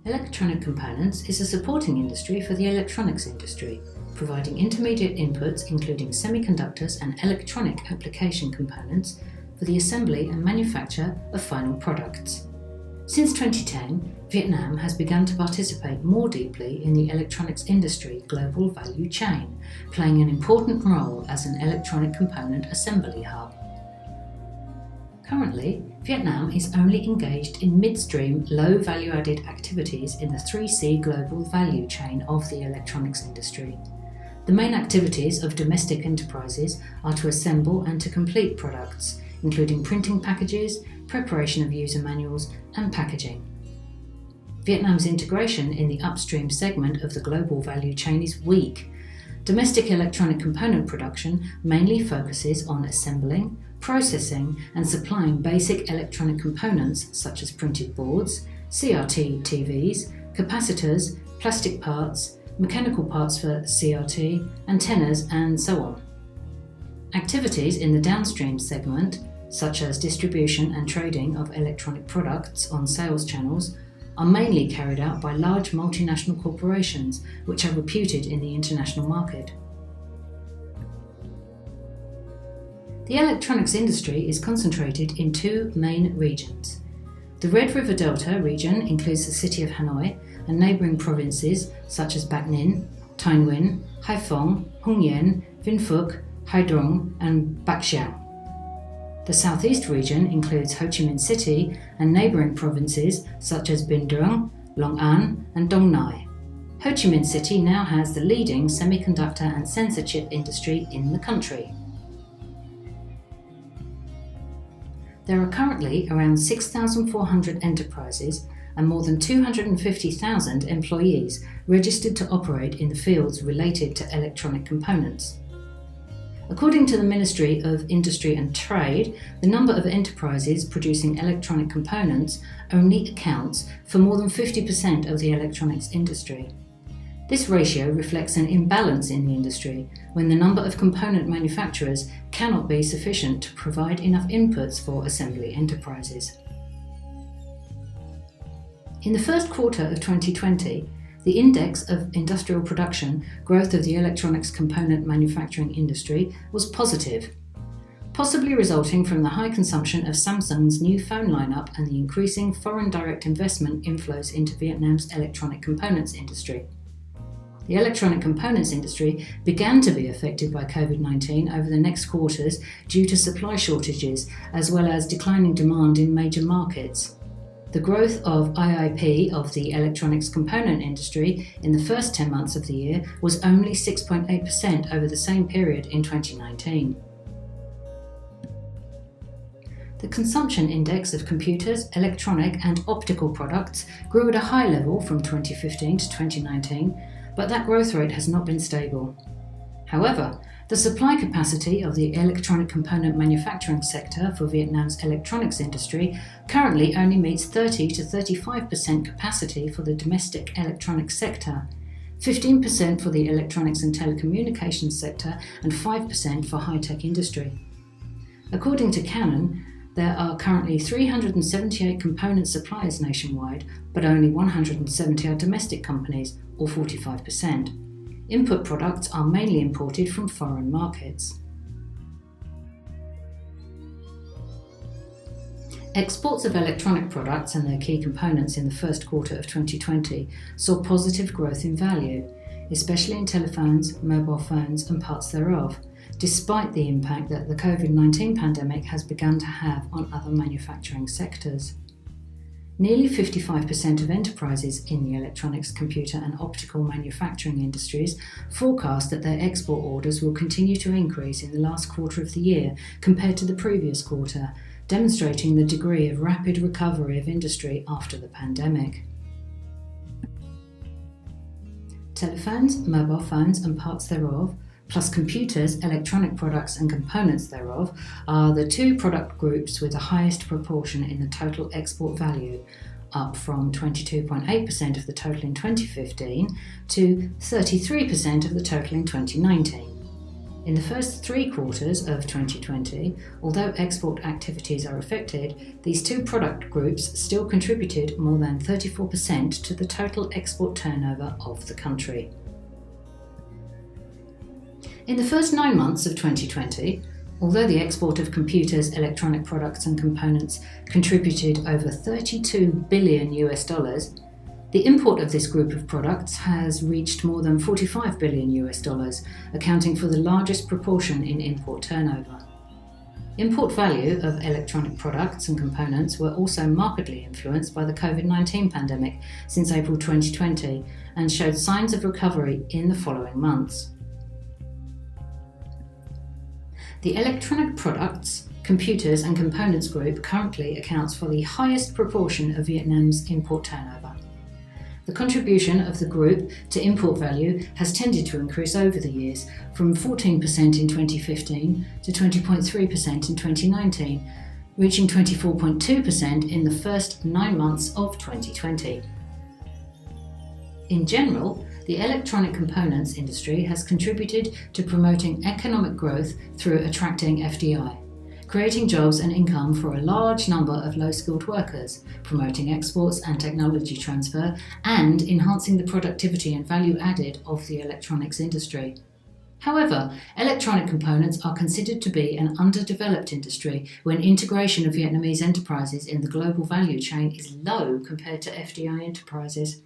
Electronic components is a supporting industry for the electronics industry, providing intermediate inputs including semiconductors and electronic application components for the assembly and manufacture of final products. Since 2010, Vietnam has begun to participate more deeply in the electronics industry global value chain, playing an important role as an electronic component assembly hub. Currently, Vietnam is only engaged in midstream, low value-added activities in the 3C global value chain of the electronics industry. The main activities of domestic enterprises are to assemble and to complete products, including printing packages, preparation of user manuals, and packaging. Vietnam's integration in the upstream segment of the global value chain is weak. Domestic electronic component production mainly focuses on assembling, processing, and supplying basic electronic components such as printed boards, CRT TVs, capacitors, plastic parts, mechanical parts for CRT, antennas, and so on. Activities in the downstream segment, such as distribution and trading of electronic products on sales channels, are mainly carried out by large multinational corporations which are reputed in the international market. The electronics industry is concentrated in two main regions. The Red River Delta region includes the city of Hanoi and neighbouring provinces such as Bac Ninh, Thanh Nguyen, Hải Phòng, Hưng Yên, Vĩnh Phúc, Hải Đông, and Bac Giang. The southeast region includes Ho Chi Minh City and neighbouring provinces such as Binh Duong, Long An, and Dong Nai. Ho Chi Minh City now has the leading semiconductor and sensor chip industry in the country. There are currently around 6,400 enterprises and more than 250,000 employees registered to operate in the fields related to electronic components. According to the Ministry of Industry and Trade, the number of enterprises producing electronic components only accounts for more than 50% of the electronics industry. This ratio reflects an imbalance in the industry when the number of component manufacturers cannot be sufficient to provide enough inputs for assembly enterprises. In the first quarter of 2020, the index of industrial production growth of the electronics component manufacturing industry was positive, possibly resulting from the high consumption of Samsung's new phone lineup and the increasing foreign direct investment inflows into Vietnam's electronic components industry. The electronic components industry began to be affected by COVID-19 over the next quarters due to supply shortages as well as declining demand in major markets. The growth of IIP of the electronics component industry in the first 10 months of the year was only 6.8% over the same period in 2019. The consumption index of computers, electronic and optical products grew at a high level from 2015 to 2019, but that growth rate has not been stable. However, the supply capacity of the electronic component manufacturing sector for Vietnam's electronics industry currently only meets 30 to 35% capacity for the domestic electronics sector, 15% for the electronics and telecommunications sector, and 5% for high-tech industry. According to Canon, there are currently 378 component suppliers nationwide, but only 170 are domestic companies, or 45%. Input products are mainly imported from foreign markets. Exports of electronic products and their key components in the first quarter of 2020 saw positive growth in value, especially in telephones, mobile phones and parts thereof, despite the impact that the COVID-19 pandemic has begun to have on other manufacturing sectors. Nearly 55% of enterprises in the electronics, computer and optical manufacturing industries forecast that their export orders will continue to increase in the last quarter of the year compared to the previous quarter, demonstrating the degree of rapid recovery of industry after the pandemic. Telephones, mobile phones and parts thereof, plus computers, electronic products and components thereof, are the two product groups with the highest proportion in the total export value, up from 22.8% of the total in 2015 to 33% of the total in 2019. In the first 3 quarters of 2020, although export activities are affected, these 2 product groups still contributed more than 34% to the total export turnover of the country. In the first 9 months of 2020, although the export of computers, electronic products and components contributed over $32 billion, the import of this group of products has reached more than $45 billion, accounting for the largest proportion in import turnover. Import value of electronic products and components were also markedly influenced by the COVID-19 pandemic since April 2020 and showed signs of recovery in the following months. The electronic products, computers and components group currently accounts for the highest proportion of Vietnam's import turnover. The contribution of the group to import value has tended to increase over the years, from 14% in 2015 to 20.3% in 2019, reaching 24.2% in the first 9 months of 2020. In general, the electronic components industry has contributed to promoting economic growth through attracting FDI, creating jobs and income for a large number of low-skilled workers, promoting exports and technology transfer, and enhancing the productivity and value added of the electronics industry. However, electronic components are considered to be an underdeveloped industry when integration of Vietnamese enterprises in the global value chain is low compared to FDI enterprises.